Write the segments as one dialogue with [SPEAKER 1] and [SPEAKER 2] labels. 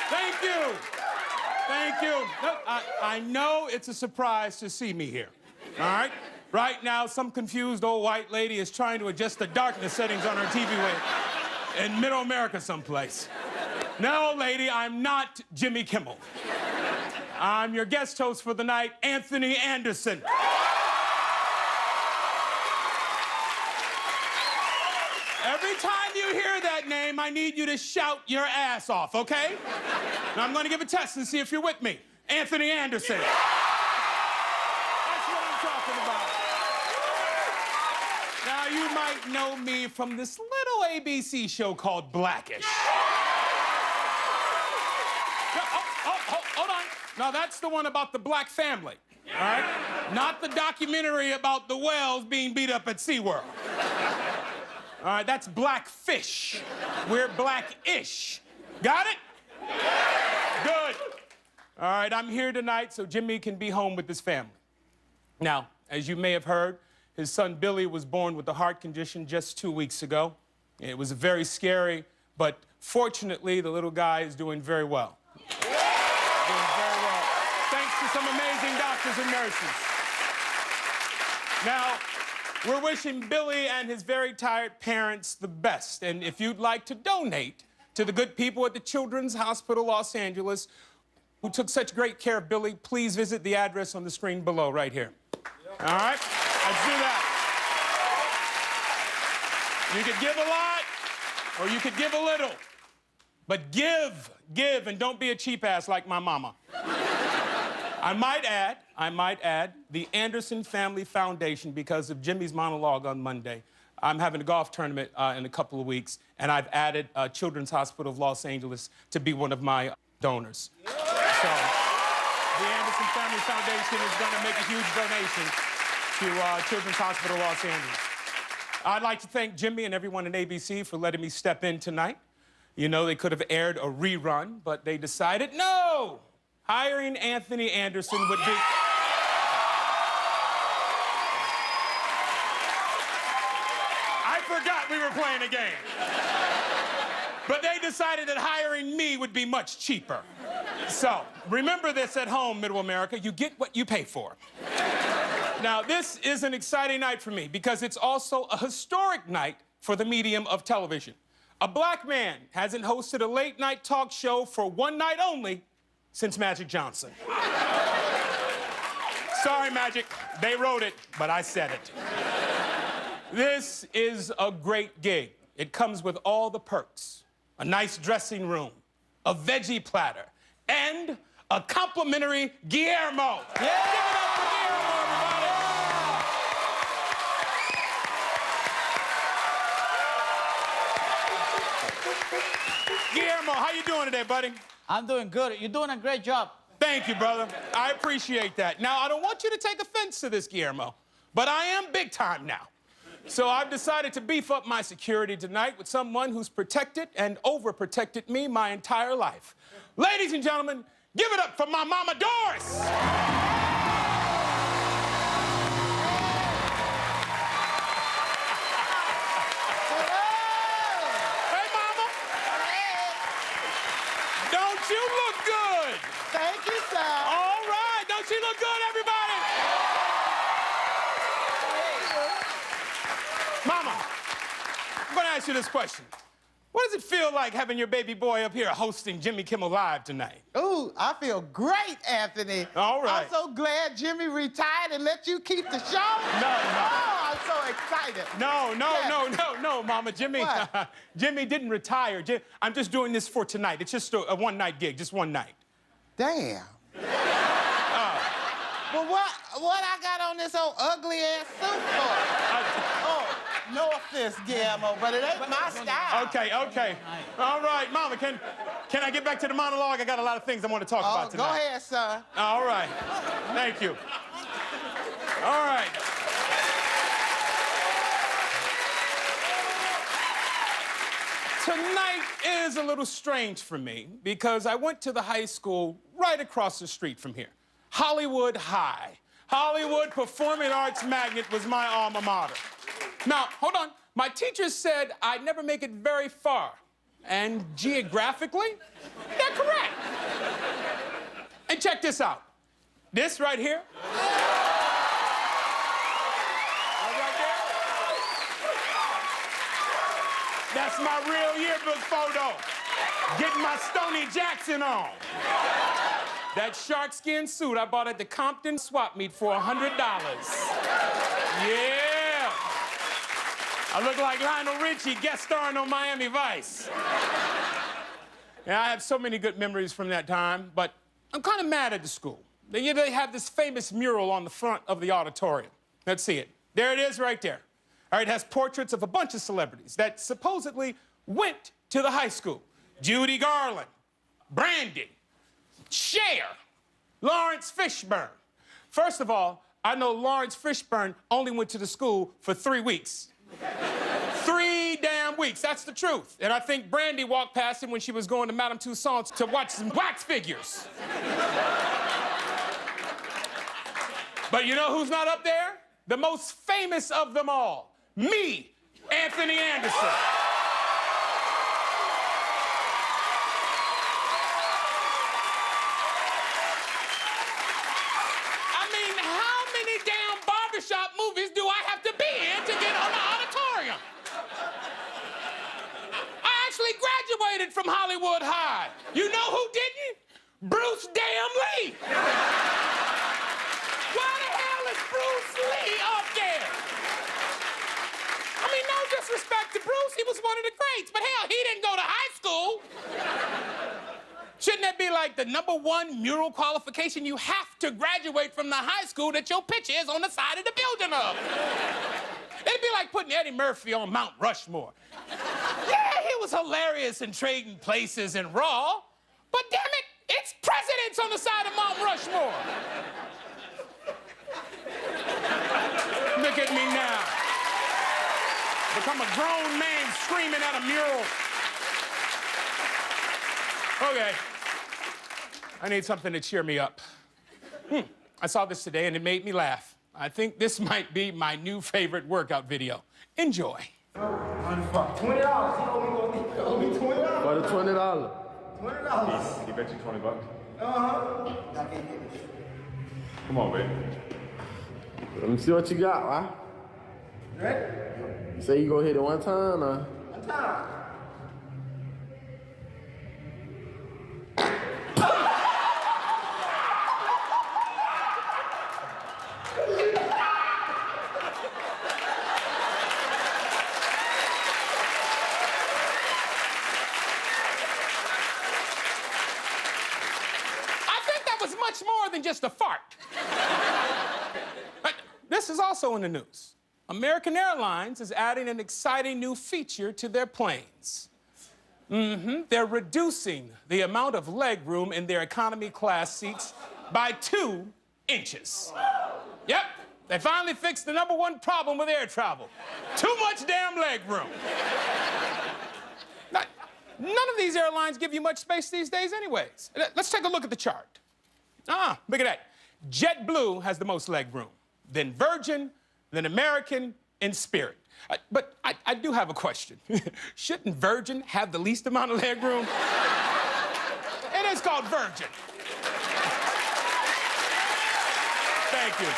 [SPEAKER 1] Thank you. Thank you. Look, I know it's a surprise to see me here, all right? Right now, some confused old white lady is trying to adjust the darkness settings on her TV in Middle America someplace. No, lady, I'm not Jimmy Kimmel. I'm your guest host for the night, Anthony Anderson. Every time you hear that name, I need you to shout your ass off, okay? Now, I'm gonna give a test and see if you're with me. Anthony Anderson. That's what I'm talking about. Now, you might know me from this little ABC show called Blackish. Hold on. Now, that's the one about the black family, all right? Not the documentary about the whales being beat up at SeaWorld. All right, that's Blackfish. We're Blackish. Got it? Good. All right, I'm here tonight so Jimmy can be home with his family. Now, as you may have heard, his son Billy was born with a heart condition just 2 weeks ago. It was very scary, but fortunately, the little guy is doing very well. Doing very well. Thanks to some amazing doctors and nurses. Now, we're wishing Billy and his very tired parents the best. And if you'd like to donate to the good people at the Children's Hospital Los Angeles who took such great care of Billy, please visit the address on the screen below right here. All right? Let's do that. You could give a lot or you could give a little. But give, and don't be a cheap ass like my mama. I might add, the Anderson Family Foundation, because of Jimmy's monologue on Monday, I'm having a golf tournament in a couple of weeks, and I've added Children's Hospital of Los Angeles to be one of my donors. Yeah. So, the Anderson Family Foundation is going to make a huge donation to Children's Hospital of Los Angeles. I'd like to thank Jimmy and everyone at ABC for letting me step in tonight. You know, they could have aired a rerun, but they decided, no! Hiring Anthony Anderson would be... I forgot we were playing a game. But they decided that hiring me would be much cheaper. So, remember this at home, Middle America. You get what you pay for. Now, this is an exciting night for me because it's also a historic night for the medium of television. A black man hasn't hosted a late-night talk show for one night only since Magic Johnson. Sorry, Magic. They wrote it, but I said it. This is a great gig. It comes with all the perks. A nice dressing room, a veggie platter, and a complimentary Guillermo. Yeah! Give it up for Guillermo, everybody! Guillermo, how you doing today, buddy?
[SPEAKER 2] I'm doing good. You're doing a great job.
[SPEAKER 1] Thank you, brother. I appreciate that. Now, I don't want you to take offense to this, Guillermo, but I am big time now. So I've decided to beef up my security tonight with someone who's protected and overprotected me my entire life. Ladies and gentlemen, give it up for my mama, Doris! You look good.
[SPEAKER 2] Thank you, sir.
[SPEAKER 1] All right. Don't she look good, everybody? Mama, I'm going to ask you this question. What does it feel like having your baby boy up here hosting Jimmy Kimmel Live tonight?
[SPEAKER 2] Ooh, I feel great, Anthony.
[SPEAKER 1] All right.
[SPEAKER 2] I'm so glad Jimmy retired and let you keep the show.
[SPEAKER 1] No.
[SPEAKER 2] Oh, I'm so excited.
[SPEAKER 1] No, Mama. Jimmy, Jimmy didn't retire. I'm just doing this for tonight. It's just a one-night gig, just one night.
[SPEAKER 2] Damn. Well, what I got on this old ugly-ass suit for? No offense, Guillermo, but it ain't my style.
[SPEAKER 1] Okay. All right, Mama, can I get back to the monologue? I got a lot of things I want to talk about tonight.
[SPEAKER 2] Go ahead, son.
[SPEAKER 1] All right. Thank you. All right. Tonight is a little strange for me because I went to the high school right across the street from here. Hollywood High. Hollywood Performing Arts Magnet was my alma mater. Now, hold on. My teacher said I'd never make it very far And geographically, they're correct. And check this out. This right here. Right there. That's my real yearbook photo. Getting my Stoney Jackson on. That shark skin suit I bought at the Compton swap meet for $100. Yeah. I look like Lionel Richie guest starring on Miami Vice. Yeah, I have so many good memories from that time, but I'm kind of mad at the school. They have this famous mural on the front of the auditorium. Let's see it. There it is right there. All right, it has portraits of a bunch of celebrities that supposedly went to the high school. Judy Garland, Brandy, Cher, Lawrence Fishburne. First of all, I know Lawrence Fishburne only went to the school for 3 weeks. 3 damn weeks, that's the truth. And I think Brandy walked past him when she was going to Madame Tussauds to watch some wax figures. But you know who's not up there? The most famous of them all. Me, Anthony Anderson. Barbershop movies do I have to be in to get on the auditorium? I actually graduated from Hollywood High. You know who didn't? Bruce damn Lee. Why the hell is Bruce Lee up there? I mean, no disrespect to Bruce, he was one of the greats, but hell, he didn't go to high school. Shouldn't that be like the #1 mural qualification? You have to graduate from the high school that your picture is on the side of the building of. It'd be like putting Eddie Murphy on Mount Rushmore. Yeah, he was hilarious in Trading Places and Raw, but damn it, it's presidents on the side of Mount Rushmore. Look at me now. Become a grown man screaming at a mural. Okay, I need something to cheer me up. I saw this today and it made me laugh. I think this might be my new favorite workout video. Enjoy.
[SPEAKER 3] $20. He owe me $20.
[SPEAKER 4] For the $20.
[SPEAKER 3] $20.
[SPEAKER 5] He bet you $20.
[SPEAKER 3] Uh-huh.
[SPEAKER 5] Come on, baby.
[SPEAKER 4] Let me see what you got, right?
[SPEAKER 3] Ready?
[SPEAKER 4] You say you go hit it one time, or?
[SPEAKER 3] One time.
[SPEAKER 1] Much more than just a fart. But this is also in the news. American Airlines is adding an exciting new feature to their planes. They're reducing the amount of leg room in their economy class seats by 2 inches. Yep, they finally fixed the #1 problem with air travel. Too much damn leg room. Now, none of these airlines give you much space these days anyways. Let's take a look at the chart. Look at that. JetBlue has the most leg room, then Virgin, then American, and Spirit. But I do have a question. Shouldn't Virgin have the least amount of leg room? It is called Virgin. Thank you.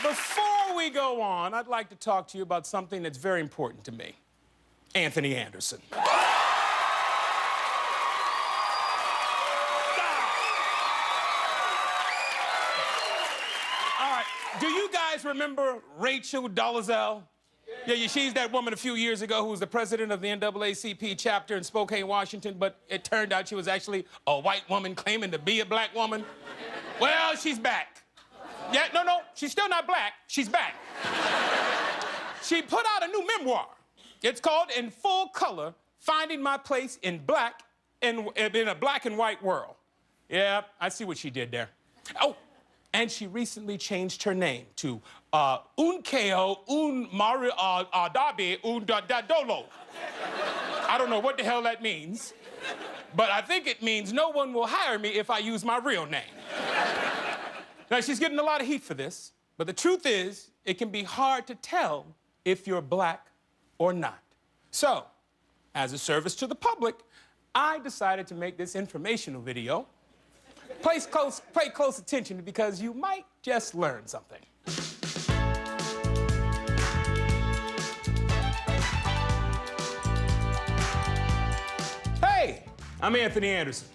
[SPEAKER 1] Before we go on, I'd like to talk to you about something that's very important to me. Anthony Anderson. Do you guys remember Rachel Dolezal? Yeah, she's that woman a few years ago who was the president of the NAACP chapter in Spokane, Washington, but it turned out she was actually a white woman claiming to be a black woman. Well, she's back. Yeah, no, she's still not black. She's back. She put out a new memoir. It's called In Full Color, Finding My Place in Black in a Black and White World. Yeah, I see what she did there. Oh, and she recently changed her name to Unkeo Unmari Dabi Undadolo. I don't know what the hell that means, but I think it means no one will hire me if I use my real name. Now, she's getting a lot of heat for this, but the truth is, it can be hard to tell if you're black or not. So, as a service to the public, I decided to make this informational video. Pay close attention because you might just learn something. Hey, I'm Anthony Anderson.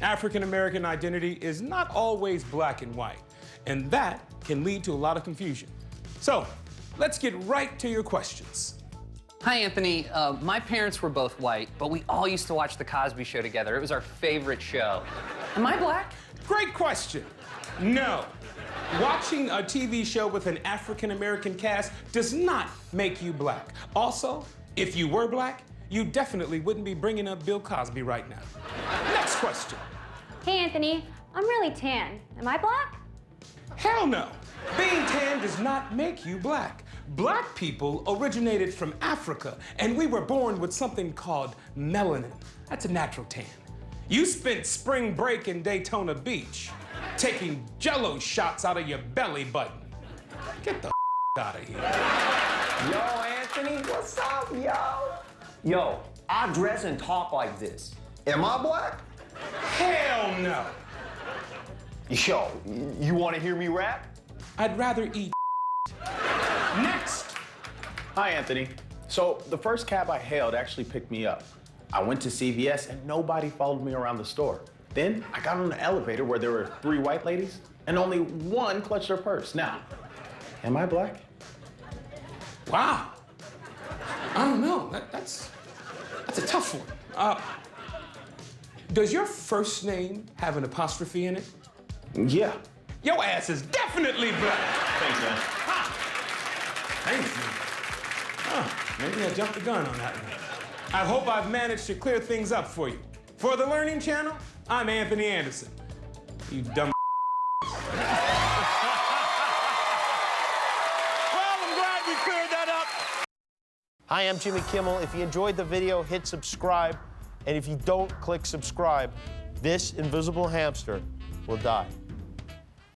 [SPEAKER 1] African-American identity is not always black and white, and that can lead to a lot of confusion. So, let's get right to your questions.
[SPEAKER 5] Hi, Anthony. My parents were both white, but we all used to watch The Cosby Show together. It was our favorite show. Am I black?
[SPEAKER 1] Great question. No. Watching a TV show with an African-American cast does not make you black. Also, if you were black, you definitely wouldn't be bringing up Bill Cosby right now. Next question.
[SPEAKER 6] Hey, Anthony. I'm really tan. Am I black?
[SPEAKER 1] Hell no. Being tan does not make you black. Black people originated from Africa, and we were born with something called melanin. That's a natural tan. You spent spring break in Daytona Beach, taking Jell-O shots out of your belly button. Get the out of here.
[SPEAKER 7] Yo, Anthony, what's up, yo? Yo, I dress and talk like this. Am I black?
[SPEAKER 1] Hell no.
[SPEAKER 7] Yo, you want to hear me rap?
[SPEAKER 1] I'd rather eat. Next.
[SPEAKER 8] Hi, Anthony. So the first cab I hailed actually picked me up. I went to CVS and nobody followed me around the store. Then I got on the elevator where there were 3 white ladies and only one clutched her purse. Now, am I black?
[SPEAKER 1] Wow. I don't know. That's a tough one. Does your first name have an apostrophe in it?
[SPEAKER 8] Yeah.
[SPEAKER 1] Your ass is definitely black.
[SPEAKER 8] Thanks, man.
[SPEAKER 1] Thank you. Maybe I jumped the gun on that one. I hope I've managed to clear things up for you. For the Learning Channel, I'm Anthony Anderson. You dumb.
[SPEAKER 2] Well, I'm glad we cleared that up. Hi, I'm Jimmy Kimmel. If you enjoyed the video, hit subscribe. And if you don't click subscribe, this invisible hamster will die.